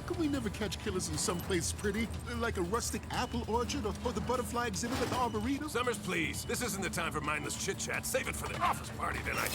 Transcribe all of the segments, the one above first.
come we never catch killers in someplace pretty, like a rustic apple orchard or the butterfly exhibit at the Arboretum? Summers, please. This isn't the time for mindless chit-chat. Save it for the office party tonight.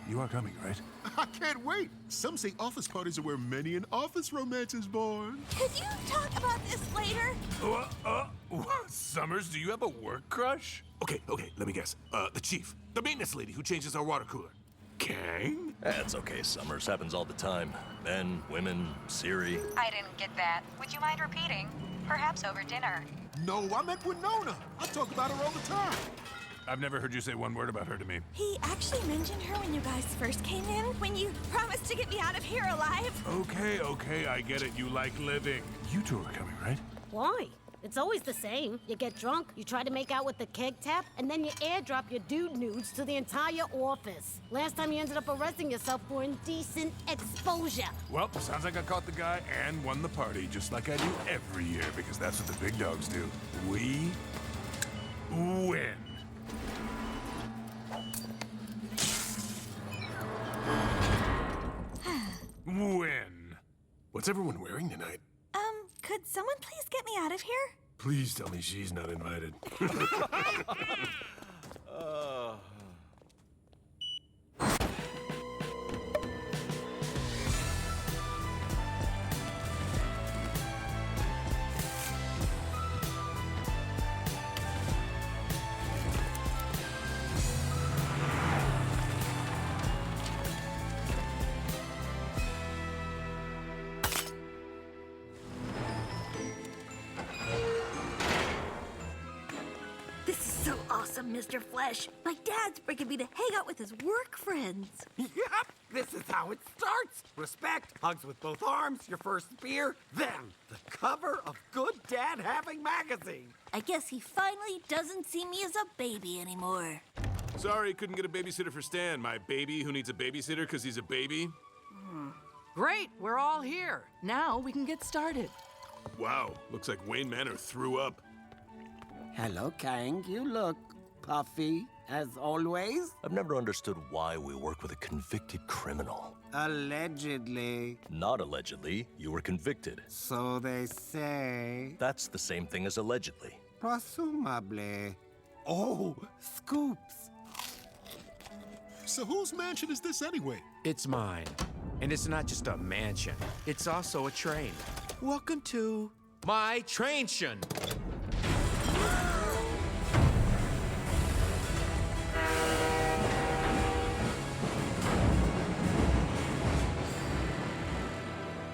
You are coming, right? I can't wait. Some say office parties are where many an office romance is born. Could you talk about this later? Summers, do you have a work crush? Okay, let me guess. The chief. The maintenance lady who changes our water cooler. Kang? That's okay, Summers. Happens all the time. Men, women, Siri. I didn't get that. Would you mind repeating? Perhaps over dinner. No, I meant Winona. I talk about her all the time. I've never heard you say one word about her to me. He actually mentioned her when you guys first came in, when you promised to get me out of here alive. Okay, I get it. You like living. You two are coming, right? Why? It's always the same. You get drunk, you try to make out with the keg tap, and then you airdrop your dude nudes to the entire office. Last time you ended up arresting yourself for indecent exposure. Well, sounds like I caught the guy and won the party, just like I do every year, because that's what the big dogs do. We win. Win. What's everyone wearing tonight? Could someone please get me out of here? Please tell me she's not invited. This is so awesome, Mr. Flesh. My dad's bringing me to hang out with his work friends. Yep, this is how it starts. Respect, hugs with both arms, your first beer, then the cover of Good Dad Having magazine. I guess he finally doesn't see me as a baby anymore. Sorry, couldn't get a babysitter for Stan. My baby who needs a babysitter because he's a baby. Great, we're all here. Now we can get started. Wow, looks like Wayne Manor threw up. Hello, Kang. You look puffy, as always. I've never understood why we work with a convicted criminal. Allegedly. Not allegedly, you were convicted. So they say. That's the same thing as allegedly. Presumably. Oh, scoops. So whose mansion is this anyway? It's mine. And it's not just a mansion, it's also a train. Welcome to my traintion.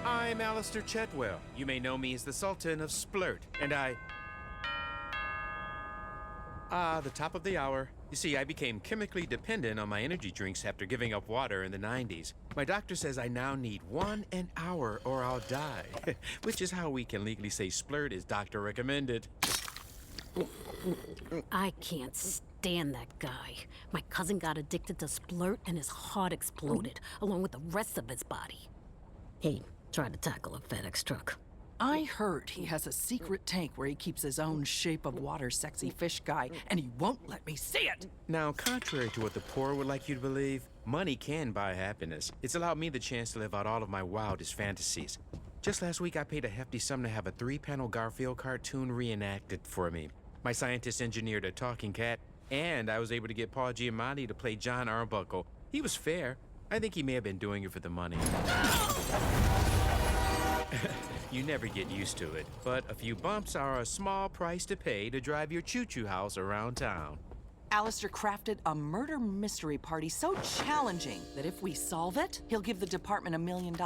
I'm Alistair Chetwell. You may know me as the Sultan of Splurt, and the top of the hour. You see, I became chemically dependent on my energy drinks after giving up water in the 90s. My doctor says I now need 1 an hour or I'll die, which is how we can legally say Splurt is doctor recommended. I can't stand that guy. My cousin got addicted to Splurt and his heart exploded, along with the rest of his body. He tried to tackle a FedEx truck. I heard he has a secret tank where he keeps his own shape of water sexy fish guy, and he won't let me see it. Now, contrary to what the poor would like you to believe, money can buy happiness. It's allowed me the chance to live out all of my wildest fantasies. Just last week, I paid a hefty sum to have a 3-panel Garfield cartoon reenacted for me. My scientist engineered a talking cat, and I was able to get Paul Giamatti to play John Arbuckle. He was fair. I think he may have been doing it for the money. You never get used to it, but a few bumps are a small price to pay to drive your choo-choo house around town. Alistair crafted a murder mystery party so challenging that if we solve it, he'll give the department $1 million.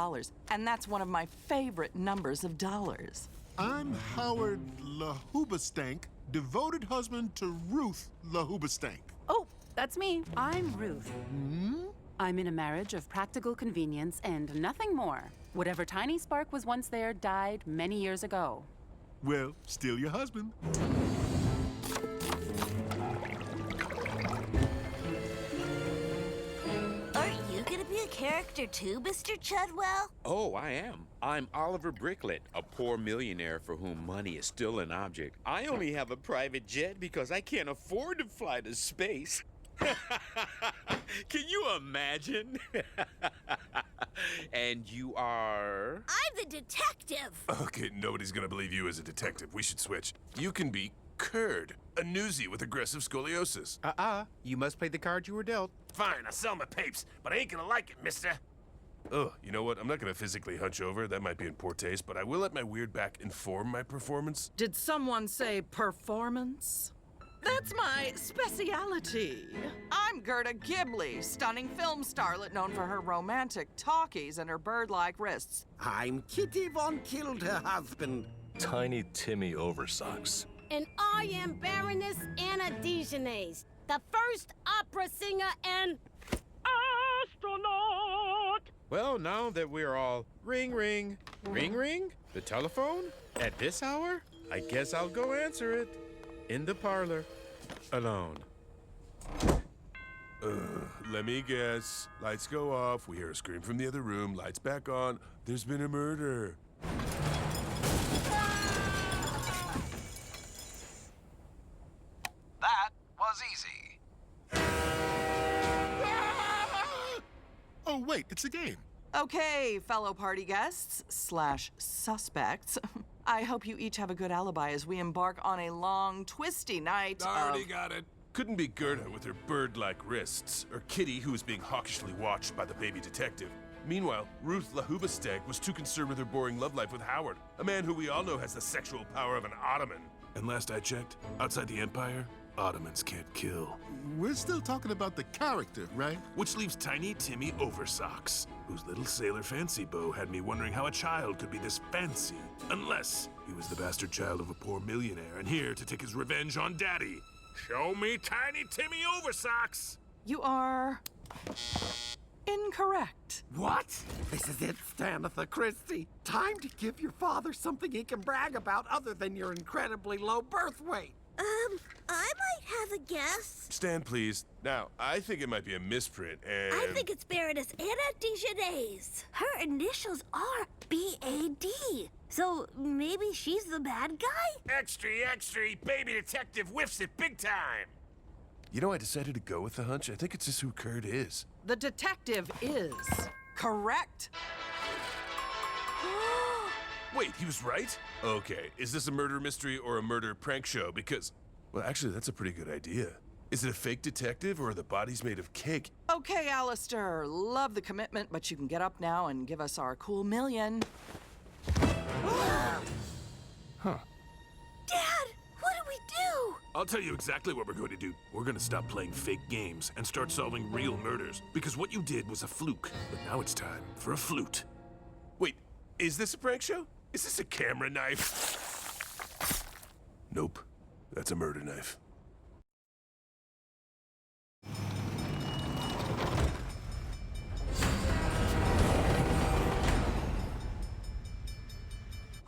And that's one of my favorite numbers of dollars. I'm Howard LaHoobastank, devoted husband to Ruth LaHoobastank. Oh, that's me. I'm Ruth. I'm in a marriage of practical convenience and nothing more. Whatever tiny spark was once there died many years ago. Well, still your husband. Are you gonna be a character too, Mr. Chudwell? Oh, I am. I'm Oliver Bricklet, a poor millionaire for whom money is still an object. I only have a private jet because I can't afford to fly to space. Can you imagine? And you are? I'm the detective. Okay, nobody's gonna believe you as a detective. We should switch. You can be Curd, a newsie with aggressive scoliosis. You must play the card you were dealt. Fine, I sell my papes, but I ain't gonna like it, mister. Oh, you know what? I'm not gonna physically hunch over. That might be in poor taste, but I will let my weird back inform my performance. Did someone say performance? That's my speciality. I'm Gerda Ghibley, stunning film starlet known for her romantic talkies and her bird-like wrists. I'm Kitty Von Killed Her Husband. Tiny Timmy Oversocks. And I am Baroness Anna Dijonais, the first opera singer and astronaut. Well, now that we're all ring, ring, ring, ring, the telephone at this hour, I guess I'll go answer it in the parlor alone. Let me guess. Lights go off. We hear a scream from the other room. Lights back on. There's been a murder. That was easy. Oh, wait, it's a game. Okay, fellow party guests / suspects. I hope you each have a good alibi as we embark on a long, twisty night Already got it. Couldn't be Gerda with her bird-like wrists, or Kitty, who was being hawkishly watched by the baby detective. Meanwhile, Ruth Lahubastag was too concerned with her boring love life with Howard, a man who we all know has the sexual power of an Ottoman. And last I checked, outside the Empire, Ottomans can't kill. We're still talking about the character, right? Which leaves Tiny Timmy Oversocks, whose little sailor fancy bow had me wondering how a child could be this fancy, unless he was the bastard child of a poor millionaire and here to take his revenge on Daddy. Show me Tiny Timmy Oversocks! You are incorrect. What? This is it, Stanitha Christie. Time to give your father something he can brag about other than your incredibly low birth weight. I might have a guess. Stand, please. Now, I think it might be a misprint, and... I think it's Baroness Anna Dijonais. Her initials are B.A.D. So maybe she's the bad guy? Extra, baby detective whiffs it big time! You know, I decided to go with the hunch. I think it's just who Curd is. The detective is correct. Wait, he was right? Okay, is this a murder mystery or a murder prank show? Because, well, actually, that's a pretty good idea. Is it a fake detective or are the bodies made of cake? Okay, Alistair, love the commitment, but you can get up now and give us our cool million. Huh. Dad, what do we do? I'll tell you exactly what we're going to do. We're going to stop playing fake games and start solving real murders. Because what you did was a fluke, but now it's time for a flute. Wait, is this a prank show? Is this a camera knife? Nope, that's a murder knife.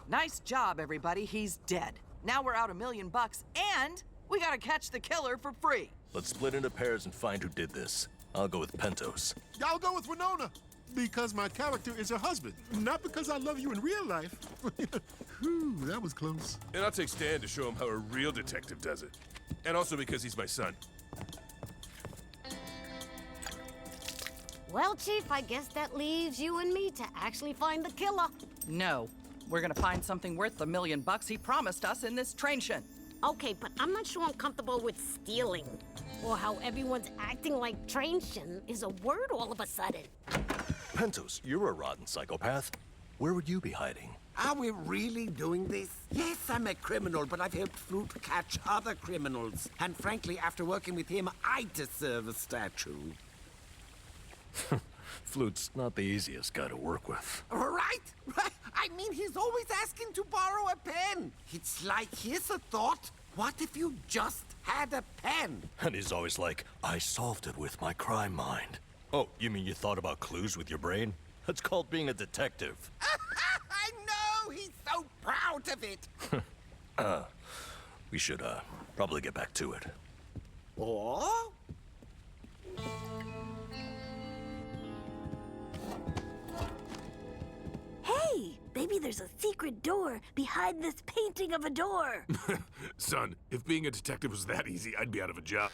Nice job, everybody. He's dead. Now we're out $1 million, and we gotta catch the killer for free. Let's split into pairs and find who did this. I'll go with Pentos. I'll go with Winona. Because my character is her husband. Not because I love you in real life. Whew, that was close. And I'll take Stan to show him how a real detective does it. And also because he's my son. Well, Chief, I guess that leaves you and me to actually find the killer. No, we're gonna find something worth the $1 million he promised us in this train shin. Okay, but I'm not sure I'm comfortable with stealing. Or how everyone's acting like train shin is a word all of a sudden. Pentos, you're a rotten psychopath. Where would you be hiding? Are we really doing this? Yes, I'm a criminal, but I've helped Flute catch other criminals. And frankly, after working with him, I deserve a statue. Flute's not the easiest guy to work with. Right? I mean, he's always asking to borrow a pen. It's like, here's a thought. What if you just had a pen? And he's always like, I solved it with my crime mind. Oh, you mean you thought about clues with your brain? That's called being a detective. I know! He's so proud of it! We should, probably get back to it. Or? Hey, maybe there's a secret door behind this painting of a door. Son, if being a detective was that easy, I'd be out of a job.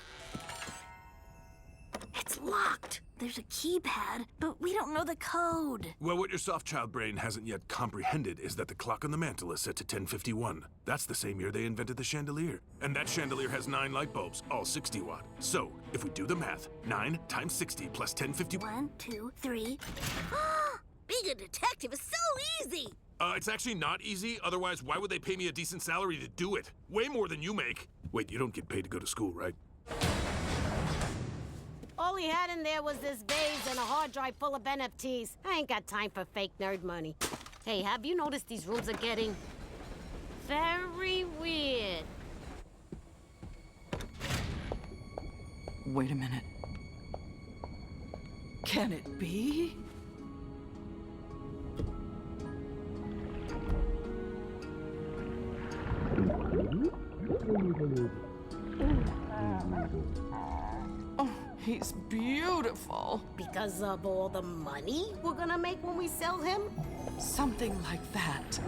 It's locked. There's a keypad, but we don't know the code. Well, what your soft child brain hasn't yet comprehended is that the clock on the mantle is set to 1051. That's the same year they invented the chandelier. And that chandelier has 9 light bulbs, all 60 watt. So, if we do the math, 9 times 60 plus 1051... 1, 2, 3... Being a detective is so easy! It's actually not easy. Otherwise, why would they pay me a decent salary to do it? Way more than you make. Wait, you don't get paid to go to school, right? All he had in there was this vase and a hard drive full of NFTs. I ain't got time for fake nerd money. Hey, have you noticed these rooms are getting very weird? Wait a minute. Can it be? Oh, he's beautiful. Because of all the money we're gonna make when we sell him? Something like that.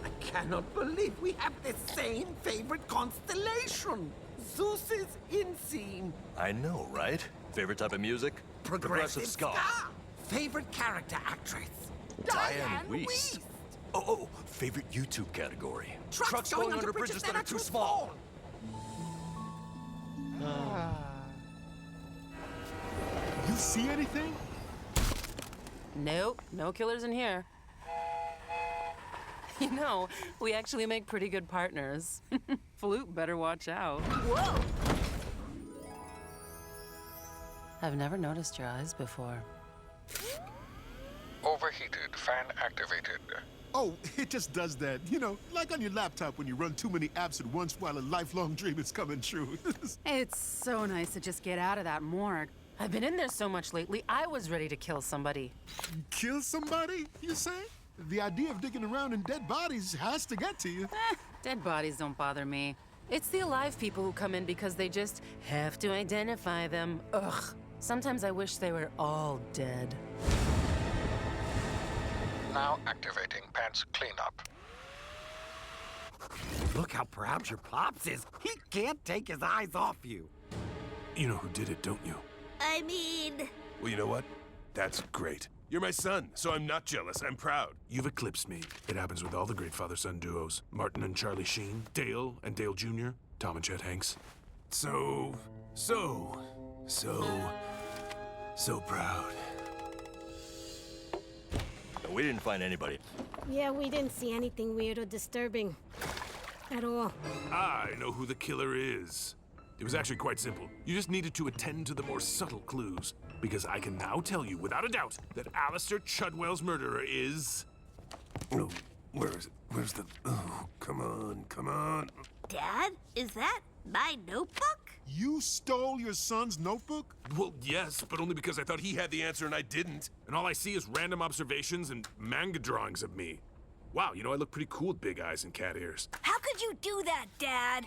I cannot believe we have the same favorite constellation. Zeus's Inseam. I know, right? Favorite type of music? Progressive ska. Favorite character actress. Diane Weiss. Oh, favorite YouTube category. Trucks going under bridges that are too small. You see anything? Nope, no killers in here. You know, we actually make pretty good partners. Flute better watch out. Whoa! I've never noticed your eyes before. Overheated, fan activated. Oh, it just does that. You know, like on your laptop when you run too many apps at once while a lifelong dream is coming true. It's so nice to just get out of that morgue. I've been in there so much lately, I was ready to kill somebody. Kill somebody, you say? The idea of digging around in dead bodies has to get to you. Dead bodies don't bother me. It's the alive people who come in because they just have to identify them. Ugh. Sometimes I wish they were all dead. Now activating pants cleanup. Look how proud your pops is. He can't take his eyes off you. You know who did it, don't you? I mean... Well, you know what? That's great. You're my son, so I'm not jealous. I'm proud. You've eclipsed me. It happens with all the great father-son duos. Martin and Charlie Sheen, Dale and Dale Jr., Tom and Chet Hanks. So proud. We didn't find anybody. Yeah, we didn't see anything weird or disturbing. At all. I know who the killer is. It was actually quite simple. You just needed to attend to the more subtle clues. Because I can now tell you, without a doubt, that Alistair Chudwell's murderer is... Oh, where is it? Where's the... Oh, come on. Dad, is that my notebook? You stole your son's notebook? Well, yes, but only because I thought he had the answer and I didn't. And all I see is random observations and manga drawings of me. Wow, you know, I look pretty cool with big eyes and cat ears. How could you do that, Dad?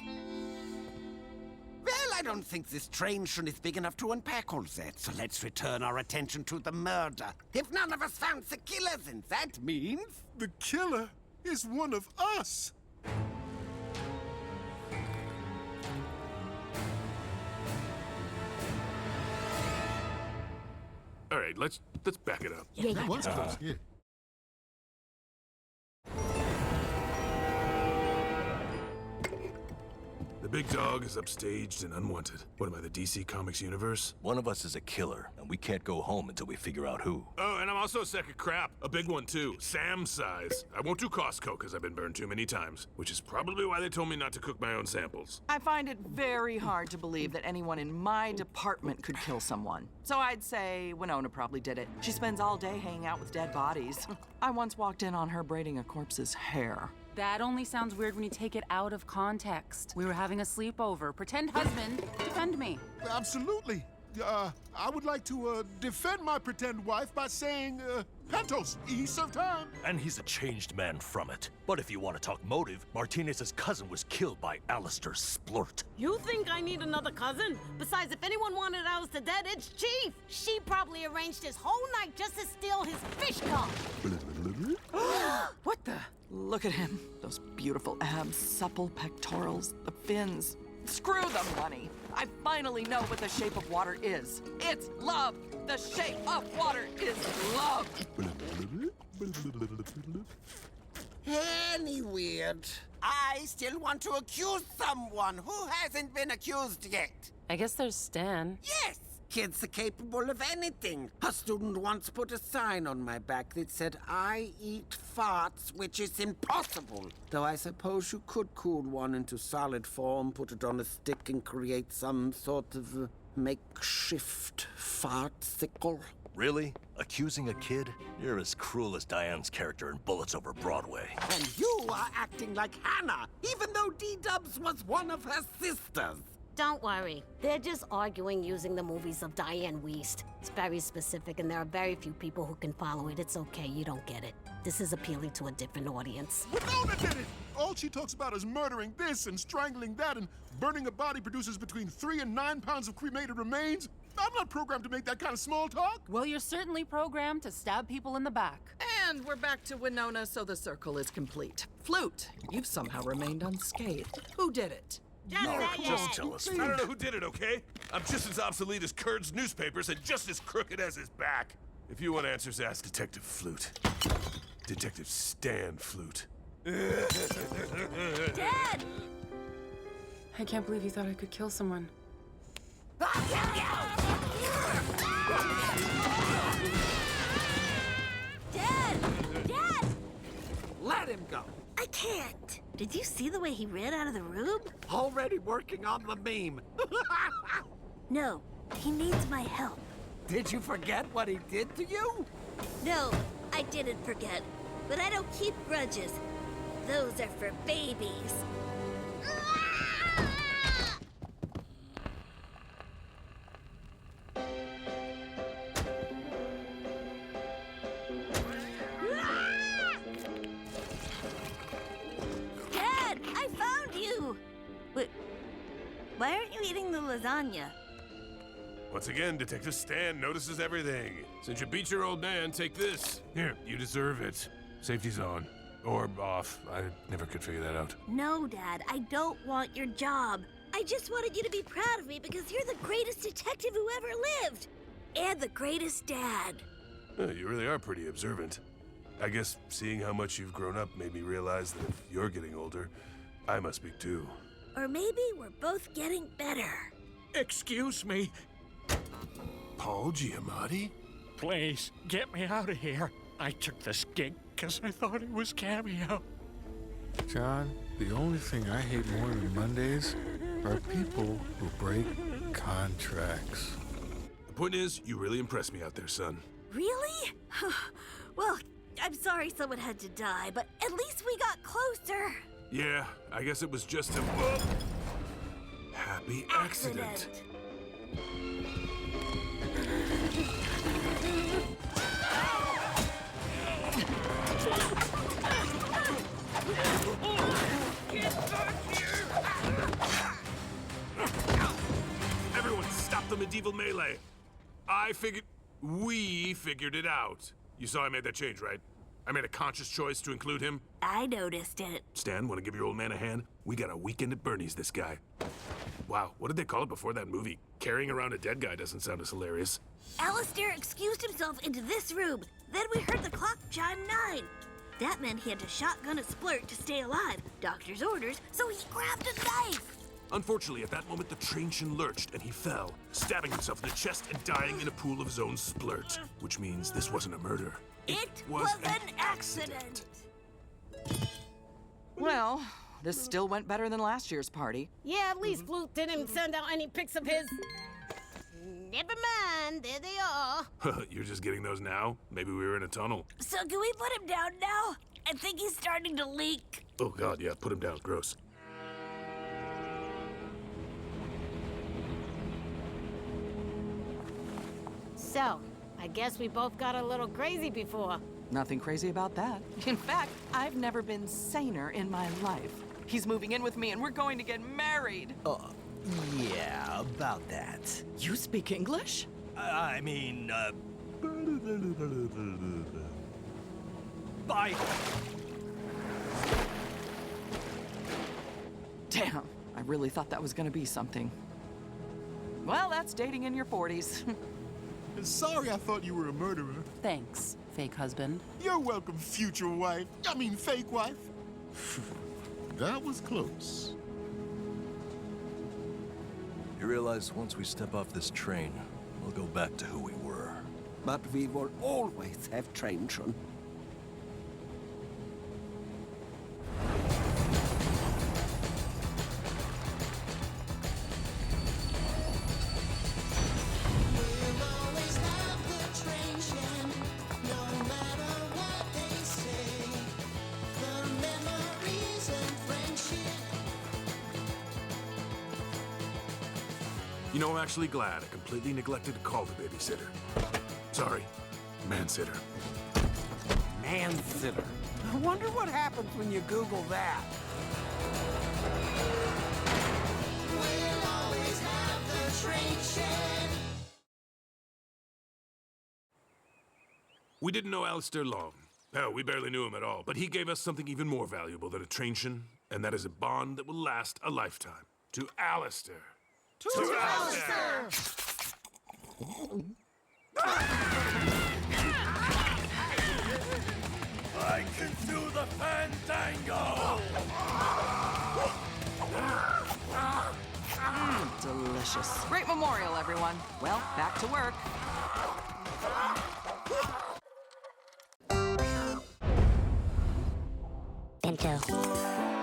Well, I don't think this train is big enough to unpack all that, so let's return our attention to the murder. If none of us found the killer, then that means... The killer is one of us. All right, let's back it up. Yeah, That was close, yeah. The big dog is upstaged and unwanted. What am I, the DC Comics universe? One of us is a killer, and we can't go home until we figure out who. Oh, and I'm also a sack of crap. A big one, too. Sam size. I won't do Costco, because I've been burned too many times. Which is probably why they told me not to cook my own samples. I find it very hard to believe that anyone in my department could kill someone. So I'd say Winona probably did it. She spends all day hanging out with dead bodies. I once walked in on her braiding a corpse's hair. That only sounds weird when you take it out of context. We were having a sleepover. Pretend husband, defend me. Absolutely. I would like to defend my pretend wife by saying, Pantos, he served time. And he's a changed man from it. But if you want to talk motive, Martinez's cousin was killed by Alistair Splurt. You think I need another cousin? Besides, if anyone wanted Alistair dead, it's Chief. She probably arranged his whole night just to steal his fish car. What the? Look at him. Those beautiful abs, supple pectorals, the fins. Screw the money. I finally know what the shape of water is. It's love. The shape of water is love. Any weird. I still want to accuse someone who hasn't been accused yet. I guess there's Stan. Yes! Kids are capable of anything. A student once put a sign on my back that said, "I eat farts," which is impossible. Though I suppose you could cool one into solid form, put it on a stick, and create some sort of makeshift fartsicle. Really? Accusing a kid? You're as cruel as Diane's character in Bullets Over Broadway. And you are acting like Hannah, even though D-Dubs was one of her sisters. Don't worry. They're just arguing using the movies of Diane Wiest. It's very specific, and there are very few people who can follow it. It's okay, you don't get it. This is appealing to a different audience. Winona did it! All she talks about is murdering this and strangling that, and burning a body produces between 3 and 9 pounds of cremated remains. I'm not programmed to make that kind of small talk. Well, you're certainly programmed to stab people in the back. And we're back to Winona, so the circle is complete. Flute, you've somehow remained unscathed. Who did it? Just tell us. I don't know who did it, okay? I'm just as obsolete as Kurt's newspapers and just as crooked as his back. If you want answers, ask Detective Flute. Detective Stan Flute. Dad! I can't believe you thought I could kill someone. Dad! Dad! Let him go. I can't. Did you see the way he ran out of the room? Already working on the meme. No, he needs my help. Did you forget what he did to you? No, I didn't forget. But I don't keep grudges. Those are for babies. Dad, I found you! Wait, why aren't you eating the lasagna? Once again, Detective Stan notices everything. Since you beat your old man, take this. Here, you deserve it. Safety's on. Or off. I never could figure that out. No, Dad, I don't want your job. I just wanted you to be proud of me because you're the greatest detective who ever lived. And the greatest dad. Oh, you really are pretty observant. I guess seeing how much you've grown up made me realize that if you're getting older, I must be too. Or maybe we're both getting better. Excuse me. Paul Giamatti? Please, get me out of here. I took this gig because I thought it was Cameo. John, the only thing I hate more than Mondays are people who break contracts. The point is, you really impressed me out there, son. Really? Well, I'm sorry someone had to die, but at least we got closer. Yeah, I guess it was just a happy accident. Everyone, stop the medieval melee. We figured it out. You saw I made that change, right? I made a conscious choice to include him. I noticed it. Stan, want to give your old man a hand? We got a weekend at Bernie's, this guy. Wow, what did they call it before that movie? Carrying around a dead guy doesn't sound as hilarious. Alistair excused himself into this room. Then we heard the clock chime 9. That meant he had to shotgun a splurt to stay alive. Doctor's orders, so he grabbed a knife. Unfortunately, at that moment, the train lurched and he fell, stabbing himself in the chest and dying in a pool of his own splurt. Which means this wasn't a murder. It was an accident. Well, this still went better than last year's party. Yeah, at least Flute didn't send out any pics of his. Never mind, there they are. You're just getting those now? Maybe we were in a tunnel. So can we put him down now? I think he's starting to leak. Oh God, yeah, put him down, gross. So, I guess we both got a little crazy before. Nothing crazy about that. In fact, I've never been saner in my life. He's moving in with me and we're going to get married. Yeah, about that. You speak English? I mean, Bye. Damn, I really thought that was gonna be something. Well, that's dating in your 40s. Sorry I thought you were a murderer. Thanks, fake husband. You're welcome, future wife. I mean, fake wife. That was close. You realize once we step off this train, we'll go back to who we were. But we will always have Trainshun. You know, I'm actually glad I completely neglected to call the babysitter. Sorry, mansitter. Mansitter. I wonder what happens when you Google that. We'll always have the train shed. We didn't know Alistair long. Hell, we barely knew him at all. But he gave us something even more valuable than a trainshin, and that is a bond that will last a lifetime. To Alistair. To Alistair! I can do the fandango! Delicious. Great memorial, everyone. Well, back to work. Bento.